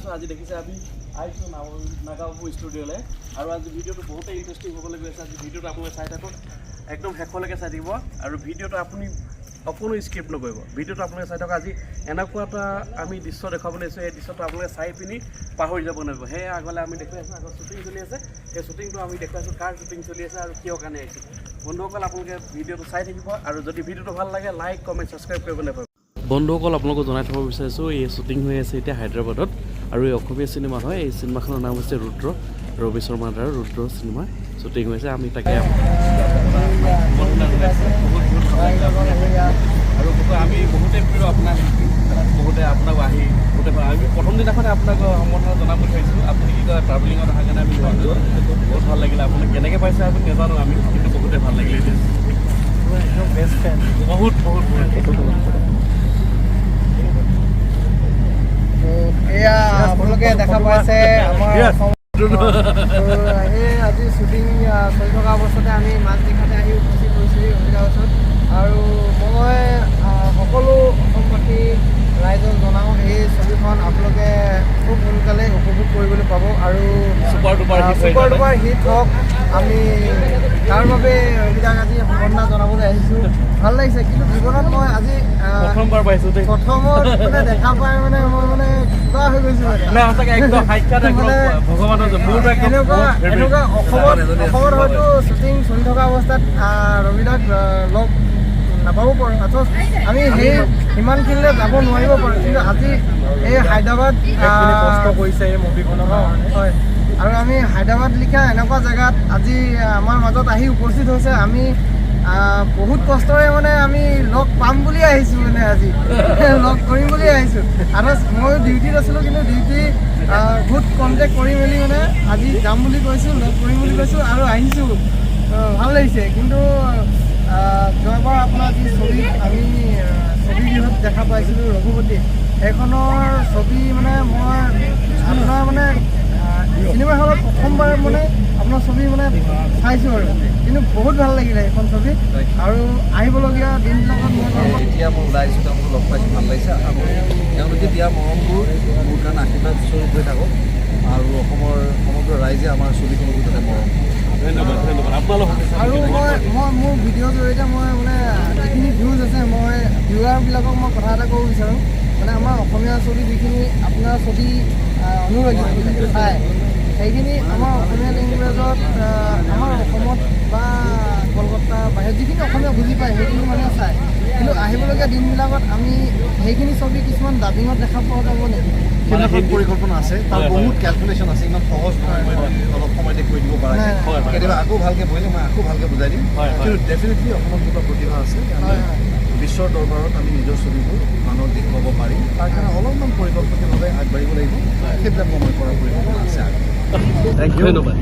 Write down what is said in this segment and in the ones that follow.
আছোঁ আজি দেখিছে আমি আহিছোঁ নাগাবাবু ষ্টুডিঅ'লৈ আৰু আজি ভিডিঅ'টো বহুতেই ইণ্টাৰেষ্টিং হ'বলৈ গৈ আছে আজি ভিডিঅ'টো আপোনালোকে চাই থাকক একদম শেষলৈকে চাই থাকিব আৰু ভিডিঅ'টো আপুনি অকণো স্কিপ নকৰিব ভিডিঅ'টো আপোনালোকে চাই থাকক আজি এনেকুৱা এটা আমি দৃশ্য দেখাবলৈ আছোঁ এই দৃশ্যটো আপোনালোকে চাই পিনি পাহৰি যাব নোৱাৰিব সেয়ে আগলৈ আমি দেখুৱাই আছোঁ আগত শ্বুটিং চলি আছে সেই শ্বুটিংটো আমি দেখুৱাইছোঁ কাৰ শ্বুটিং চলি আছে আৰু কিয় কাৰণে আহিছে বন্ধুসকল আপোনালোকে ভিডিঅ'টো চাই থাকিব আৰু যদি ভিডিঅ'টো ভাল লাগে লাইক কমেণ্ট ছাবস্ক্ৰাইব কৰিব নাপাব বন্ধুসকল আপোনালোকক জনাই থ'ব বিচাৰিছোঁ এই শ্বুটিং হৈ আছে এতিয়া হায়দৰাবাদত আৰু এই অসমীয়া চিনেমা হয় এই চিনেমাখনৰ নাম হৈছে ৰুদ্ৰ ৰবি শৰ্মাৰ দ্বাৰা ৰুদ্ৰ চিনেমা শ্বুটিং হৈছে আমি তাকে আৰু আমি বহুতেই প্ৰিয় আপোনাক বহুতে আপোনাক আহি বহুতে আমি প্ৰথম দিনাখনে আপোনাক সম্বৰ্ধনা জনাব বিচাৰিছোঁ আপুনি কি কয় ট্ৰাভেলিঙত অহাৰ কাৰণে আমি যোৱাটো বহুত ভাল লাগিলে আপুনি কেনেকৈ পাইছে আপুনি নাজানো আমি কিন্তু বহুতে ভাল লাগিলে এতিয়া একদম বেষ্ট ফ্ৰেণ্ড বহুত বহুত এয়া আপোনালোকে দেখা পাইছে আমাৰ আজি শ্বুটিং চলি থকা অৱস্থাতে আমি মাজনিশাতে আহি উপস্থিত হৈছোঁ অমিতা হাউচত আৰু মই সকলো অসমবাসী ৰাইজক জনাওঁ এই ছবিখন আপোনালোকে খুব সোনকালে উপভোগ কৰিবলৈ পাব আৰু ছুপাৰ ডুপাৰ হিট হওক আমি তাৰ বাবে অমিতাক আজি সম্বৰ্ধনা জনাবলৈ আহিছোঁ ভাল লাগিছে কিন্তু জীৱনত মই আজি প্ৰথমবাৰ পাইছোঁ প্ৰথমত মানে দেখা পাই মানে মই মানে কিবা হৈ গৈছোঁ এনেকুৱা অসমত হয়তো শ্বুটিং চলি থকা অৱস্থাত ৰবিদাক লগ নাপাব পাৰোঁ অথচ আমি সেই সিমানখিনিলৈ যাব নোৱাৰিব পাৰোঁ কিন্তু আজি এই হায়দৰাবাদ কষ্ট কৰিছে এই মুভিখনৰ হয় আৰু আমি হায়দৰাবাদ লিখা এনেকুৱা জেগাত আজি আমাৰ মাজত আহি উপস্থিত হৈছে আমি বহুত কষ্টৰে মানে আমি লগ পাম বুলি আহিছোঁ মানে আজি লগ কৰিম বুলি আহিছোঁ আৰু ময়ো ডিউটিত আছিলোঁ কিন্তু ডিউটি বহুত কণ্টেক্ট কৰি মেলি মানে আজি যাম বুলি কৈছোঁ লগ কৰিম বুলি কৈছোঁ আৰু আহিছোঁ ভাল লাগিছে কিন্তু যোৱাবাৰ আপোনাৰ যি ছবি আমি ছবি গৃহত দেখা পাইছিলোঁ ৰঘুপতি সেইখনৰ ছবি মানে মই আপোনাৰ মানে চিনেমা হলত প্ৰথমবাৰ মানে আপোনাৰ ছবি মানে চাইছোঁ আৰু কিন্তু বহুত ভাল লাগিলে এইখন ছবি আৰু আহিবলগীয়া দিনবিলাকত মই এতিয়া মই ওলাই আহিছোঁ তেওঁলোকক লগ পাইছোঁ ভাল লাগিছে আৰু তেওঁলোকে দিয়া মৰমবোৰ মোৰ কাৰণে আশীৰ্বাদ স্বৰূপ হৈ থাকক আৰু অসমৰ সমগ্ৰ ৰাইজে আমাৰ ছবিখনৰ যাতে মৰম ধন্যবাদ ধন্যবাদ আপোনালোক আৰু মই মোৰ ভিডিঅ'ৰ জৰিয়তে মই মানে যিখিনি ভিউজ আছে মই ভিউৱাৰবিলাকক মই কথা এটা ক'ব বিচাৰোঁ মানে আমাৰ অসমীয়া ছবি যিখিনি আপোনাৰ ছবি অনুৰাগী চায় সেইখিনি আমাৰ অসমীয়া লেংগুৱেজত আমাৰ অসমত বা কলকাতা বাহিৰত যিখিনি অসমীয়া বুজি পায় সেইখিনি মানুহে চায় কিন্তু আহিবলগীয়া দিনবিলাকত আমি সেইখিনি ছবি কিছুমান ডাবিঙত দেখা পোৱা যাব নেকি সেইবিলাক পৰিকল্পনা আছে তাৰ বহুত কেলকুলেশ্যন আছে ইমান সহজ নহয় মই অলপ সময়তে কৈ দিব পৰা কেতিয়াবা আকৌ ভালকৈ বহিলে মই আকৌ ভালকৈ বুজাই দিম কিন্তু ডেফিনেটলি অসমত দুটা প্ৰতিভা আছে বিশ্বৰ দৰবাৰত আমি নিজৰ ছবিবোৰ মানুহক দেখুৱাব পাৰিম তাৰ কাৰণে অলপমান পৰিকল্পনাভাৱে আগবাঢ়িব লাগিব সেইবিলাক মই কৰা পৰিকল্পনা আছে থেংক ইউ ধন্যবাদ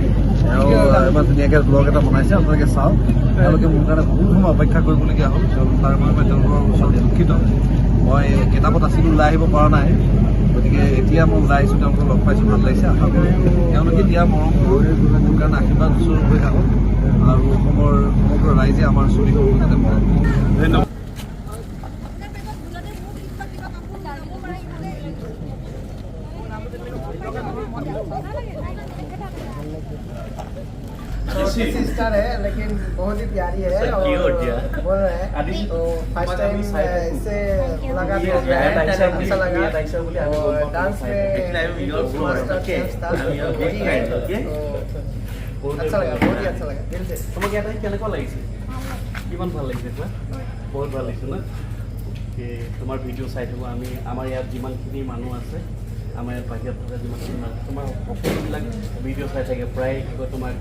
ইমান ধুনীয়াকৈ ব্লগ এটা বনাইছে আপোনালোকে চাওক তেওঁলোকে মোৰ কাৰণে বহুত সময় অপেক্ষা কৰিবলগীয়া হ'ল তাৰ বাবে মই তেওঁলোকৰ ওচৰত দুখিত মই কিতাপত আছিলোঁ ওলাই আহিব পৰা নাই গতিকে এতিয়া মই ওলাই আহিছোঁ তেওঁলোকক লগ পাইছোঁ ভাল লাগিছে আশা কৰোঁ তেওঁলোকে দিয়া মৰমবোৰ মোৰ কাৰণে আশীৰ্বাদ স্বৰূপ হৈ থাকক আৰু অসমৰ সমগ্ৰ ৰাইজে আমাৰ ছবিখনৰ যাতে মৰম ধন্যবাদ सिस्टर है लेकिन बहुत ही प्यारी है और बोल रहे हैं तो फर्स्ट टाइम इससे मुलाकात अच्छा लगा और डांस में अच्छा लगा बहुत ही अच्छा लगा दिल से তোমাক ইয়াতে কেনেকুৱা লাগিছে কিমান ভাল লাগিছে কোৱা বহুত ভাল লাগিছে না তোমাৰ ভিডিঅ' চাই থাকোঁ আমি আমাৰ ইয়াত যিমানখিনি মানুহ আছে আমাৰ ইয়াত বাহিৰত থকা যিমানখিনি মানুহ তোমাৰ সকলোবিলাক ভিডিঅ' চাই থাকে প্ৰায় কি কয় তোমাক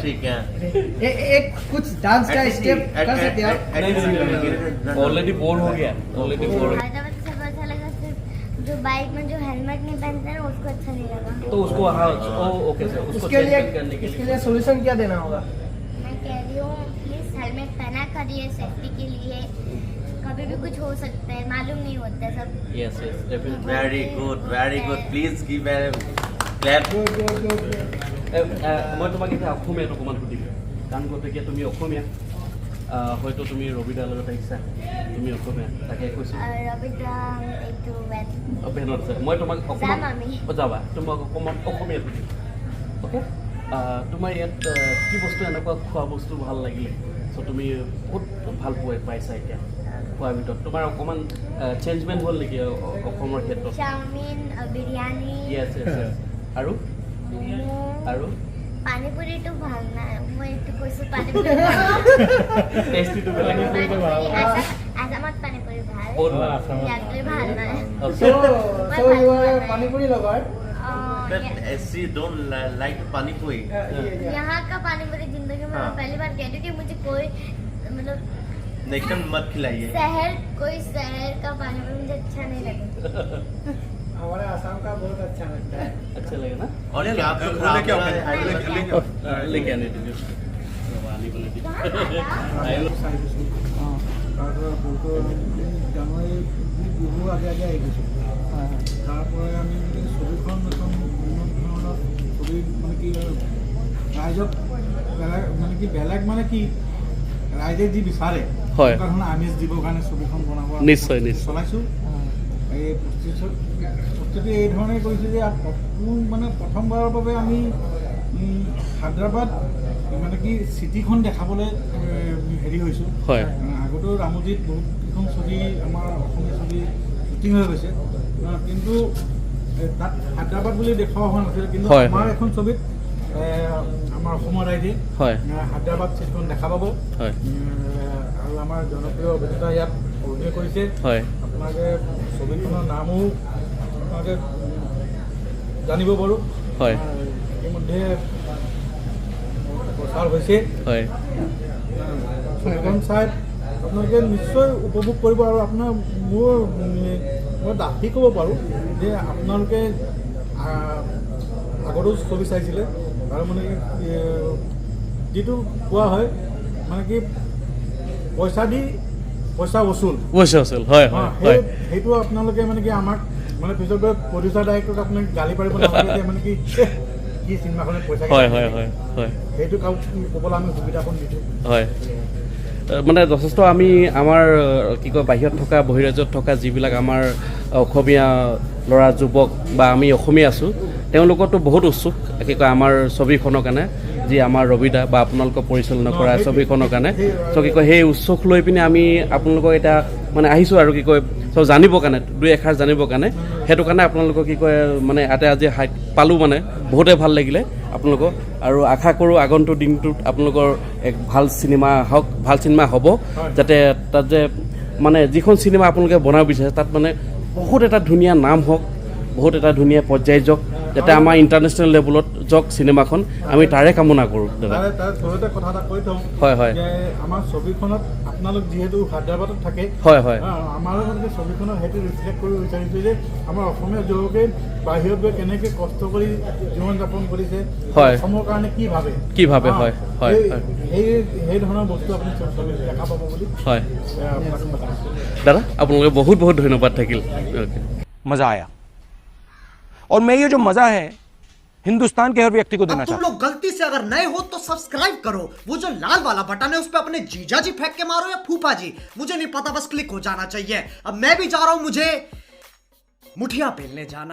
ठीक है एक कुछ डांस का स्टेप कर सकते हैं ऑलरेडी बोर हो गया ऑलरेडी बोर जो बाइक में जो हेलमेट नहीं पहनते हैं उसको अच्छा नहीं लगा तो उसको हाँ ओके सर उसको इसके लिए सोल्यूशन क्या देना होगा मैं कह रही हूँ प्लीज हेलमेट पहना करिए सेफ्टी के लिए कभी भी कुछ हो सकता है मालूम नहीं होता है सब yes yes definitely very good please give a clap মই তোমাক এতিয়া অসমীয়াত অকণমান সুধিম কাৰণ গতিকে তুমি অসমীয়া হয়তো তুমি ৰবিদাৰ লগত আহিছা, তুমি অসমীয়া, তাকে কৈছোঁ। ৰবিদা এইটো বেন বেনত আছে, মই তোমাক যাম আমি। যাবা, তোমাক অকণমান অসমীয়াত সুধিম, অ'কে? তোমাৰ ইয়াত কি বস্তু এনেকুৱা খোৱা বস্তু ভাল লাগিলে? চ' তুমি ক'ত ভাল পাইছা এতিয়া খোৱাৰ ভিতৰত? তোমাৰ অকণমান চেঞ্জমেণ্ট হ'ল নেকি অসমৰ ক্ষেত্ৰত? চাওমিন, বিৰিয়ানী, য়েছ য়েছ য়েছ। আৰু ম'ম', আৰু পানীপুৰিটো ভাল নাই, মই এইটো কৈছোঁ পানীপুৰি টেষ্টিটো বেলেগ। আসামত পানীপুৰি ভাল, বহুত ভাল। ইয়াতে ভাল নাই। পানীপুৰি লগাৰ But she don't like pani puri. यहाँ का पानीपुरी जिंदगी में मैं पहली बार कहती हूँ कि मुझे कोई मतलब Next time मत खिलाइए. कोई शहर का पानीपुरी मुझे अच्छा नहीं लगा। हमारे आसाम का बहुत अच्छा लगता है। अच्छा लगे ना? और क्या आप लोग खराब हो रहा है? लेके आने दीजिए। आने को लेके। জানুৱাৰী বিহু আগে আগে আহি গৈছোঁ। তাৰপৰা আমি ছবিখন এখন উন্নত ধৰণৰ ছবি মানে কি ৰাইজক বেলেগ মানে কি ৰাইজে যি বিচাৰে হয়। তেনেকুৱা ধৰণৰ আমেজ দিবৰ কাৰণে ছবিখন বনাব নিশ্চয়, নিশ্চয়। চলাইছোঁ। এই প্ৰস্তুতি এই ধৰণে কৰিছোঁ যে প্ৰথমবাৰৰ বাবে আমি হায়দৰাবাদ মানে কি চিটিখন দেখাবলৈ হেৰি হৈছোঁ। হয়। আগতেও ৰামোজীত বহুতকেইখন ছবি আমাৰ অসমীয়া ছবি শ্বুটিং হৈ গৈছে, কিন্তু তাত হায়দৰাবাদ বুলি দেখুওৱা হোৱা নাছিল। কিন্তু হয়, আমাৰ হয়। এখন ছবিত আমাৰ অসমৰ ৰাইজে হয়। হায়দৰাবাদ চিটিখন দেখা পাব। হয়। আৰু আমাৰ জনপ্ৰিয় অভিনেতা ইয়াত অভিনয় কৰিছে। হয়। আপোনালোকে ছবিখনৰ নামো আপোনালোকে জানিব পাৰোঁ। হয়। ইতিমধ্যে প্ৰচাৰ হৈছে। হয়। ছবিখন চাই আপোনালোকে নিশ্চয় উপভোগ কৰিব। আৰু আপোনাৰ মই ডাঠি ক'ব পাৰোঁ যে আপোনালোকে আগতেও ছবি চাইছিলে, আৰু মানে কি যিটো কোৱা হয় মানে কি পইচা দি পইচা বচুল। হয় হয় হয়। সেইটো আপোনালোকে মানে কি আমাক মানে পিছত গৈ প্ৰডিউচাৰ ডাইৰেক্টৰক আপোনাক গালি পাৰিব নালাগে মানে কি চিনেমাখনে পইচা হয় হয় হয় হয়। সেইটো ক'বলৈ আমি সুবিধাকণ দিছোঁ। হয়, মানে যথেষ্ট আমি আমাৰ কি কয় বাহিৰত থকা বহিৰাজ্যত থকা যিবিলাক আমাৰ অসমীয়া ল'ৰা যুৱক বা আমি অসমীয়া আছোঁ, তেওঁলোকতো বহুত উৎসুক কি কয় আমাৰ ছবিখনৰ কাৰণে, যি আমাৰ ৰবিদা বা আপোনালোকক পৰিচালনা কৰা ছবিখনৰ কাৰণে। চ' কি কয় সেই উৎসুক লৈ পিনে আমি আপোনালোকক এতিয়া মানে আহিছোঁ আৰু কি কয় চ' জানিবৰ কাৰণে, দুই এষাৰ জানিবৰ কাৰণে। সেইটো কাৰণে আপোনালোকক কি কয় মানে ইয়াতে আজি পালোঁ, মানে বহুতেই ভাল লাগিলে আপোনালোকক। আৰু আশা কৰোঁ আগন্তুক দিনটোত আপোনালোকৰ এক ভাল চিনেমা হওক, ভাল চিনেমা হ'ব, যাতে তাত যে মানে যিখন চিনেমা আপোনালোকে বনাব বিচাৰে তাত মানে বহুত এটা ধুনীয়া নাম হওক, বহুত এটা ধুনীয়া পৰ্যায় যাওক, যাতে আমাৰ ইণ্টাৰনেশ্যনেল লেভেলত যাওক চিনেমাখন, আমি তাৰে কামনা কৰোঁ দাদা। তাৰ থ্ৰুতে কথা এটা কৈ থওঁ। হয় হয়। যে আমাৰ ছবিখনত আপোনালোক যিহেতু হায়দৰাবাদত থাকে, হয় হয়। আমাৰো মানে ছবিখনত সেইটো ৰিফ্লেক্ট কৰিব বিচাৰিছোঁ যে আমাৰ অসমীয়া যুৱকে বাহিৰত গৈ কেনেকৈ কষ্ট কৰি জীৱন যাপন কৰিছে, হয়। অসমৰ কাৰণে কি ভাবে। হয় হয় হয়। সেই ধৰণৰ বস্তু আপুনি ছবিত দেখা পাব বুলি হয় আপোনাক জনাইছোঁ। দাদা, আপোনালোকে বহুত বহুত ধন্যবাদ থাকিল। मजा आया, और मैं ये जो मजा है हिंदुस्तान के हर व्यक्ति को देना तुम चाहता हूं। लोग गलती से अगर नए हो तो सब्सक्राइब करो, वो जो लाल वाला बटन है उस पे अपने जीजा जी फेंक के मारो या फूफा जी, मुझे नहीं पता, बस क्लिक हो जाना चाहिए। अब मैं भी जा रहा हूं, मुझे मुठिया बेलने जाना है।